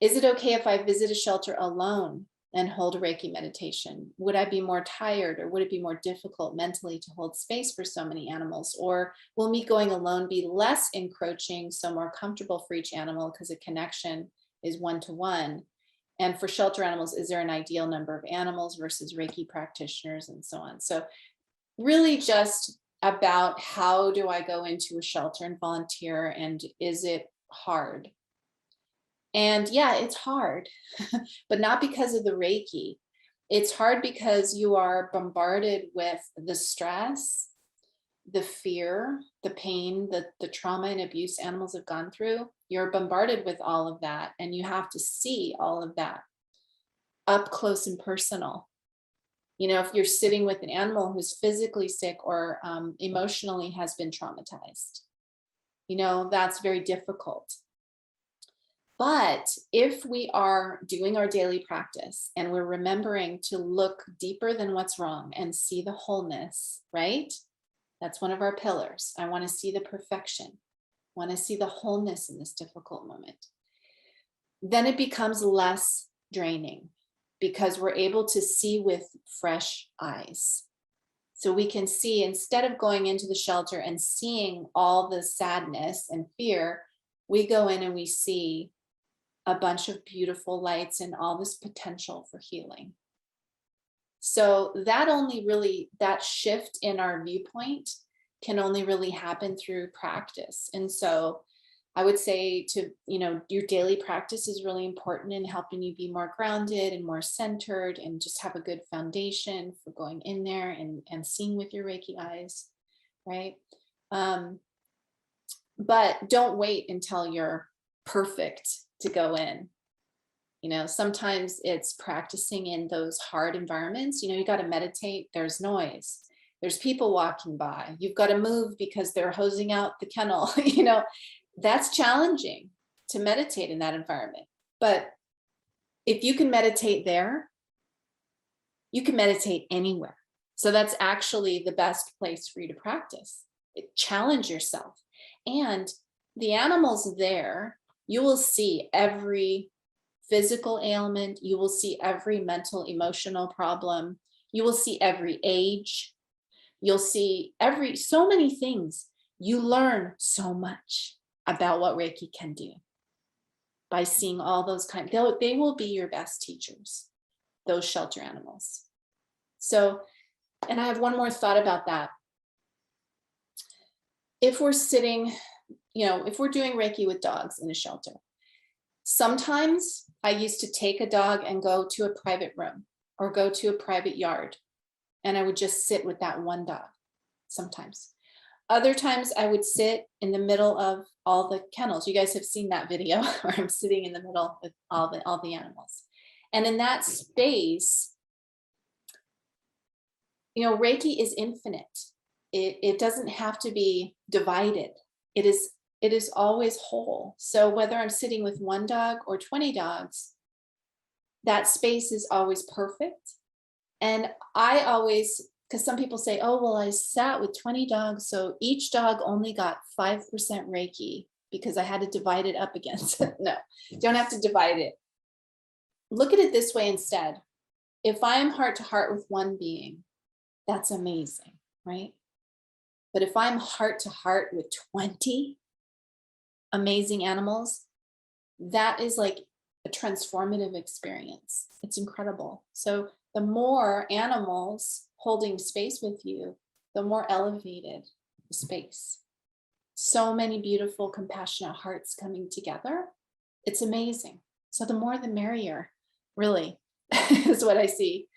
Is it okay if I visit a shelter alone and hold a Reiki meditation? Would I be more tired, or would it be more difficult mentally to hold space for so many animals? Or will me going alone be less encroaching, so more comfortable for each animal because a connection is one-to-one? And for shelter animals, is there an ideal number of animals versus Reiki practitioners, and so on? So really just about, how do I go into a shelter and volunteer, and is it hard? And yeah, it's hard, but not because of the Reiki. It's hard because you are bombarded with the stress, the fear, the pain, the trauma and abuse animals have gone through. You're bombarded with all of that, and you have to see all of that up close and personal. You know, if you're sitting with an animal who's physically sick or emotionally has been traumatized, you know, that's very difficult. But if we are doing our daily practice and we're remembering to look deeper than what's wrong and see the wholeness, right? That's one of our pillars. I want to see the perfection, want to see the wholeness in this difficult moment. Then it becomes less draining because we're able to see with fresh eyes. So we can see, instead of going into the shelter and seeing all the sadness and fear, we go in and we see a bunch of beautiful lights and all this potential for healing. So that shift in our viewpoint can only really happen through practice. And so I would say your daily practice is really important in helping you be more grounded and more centered, and just have a good foundation for going in there and seeing with your Reiki eyes, right? But don't wait until you're perfect to go in. You know, sometimes it's practicing in those hard environments. You know, you got to meditate, there's noise, there's people walking by, you've got to move because they're hosing out the kennel. You know, that's challenging to meditate in that environment. But if you can meditate there, you can meditate anywhere. So that's actually the best place for you to practice. Challenge yourself. And the animals there, you will see every physical ailment, you will see every mental, emotional problem, you will see every age, you'll see so many things. You learn so much about what Reiki can do by seeing all those they will be your best teachers, those shelter animals. So, and I have one more thought about that. If we're sitting, if we're doing Reiki with dogs in a shelter, sometimes I used to take a dog and go to a private room or go to a private yard, and I would just sit with that one dog sometimes. Other times I would sit in the middle of all the kennels. You guys have seen that video where I'm sitting in the middle with all the animals. And in that space, Reiki is infinite. It doesn't have to be divided. It is always whole. So whether I'm sitting with one dog or 20 dogs, that space is always perfect. And I always, because some people say, oh, well, I sat with 20 dogs, so each dog only got 5% Reiki because I had to divide it up against it. No, you don't have to divide it. Look at it this way instead. If I am heart to heart with one being, that's amazing, right? But if I'm heart to heart with 20 amazing animals, that is like a transformative experience. It's incredible. So the more animals holding space with you, the more elevated the space. So many beautiful, compassionate hearts coming together. It's amazing. So the more the merrier, really, is what I see.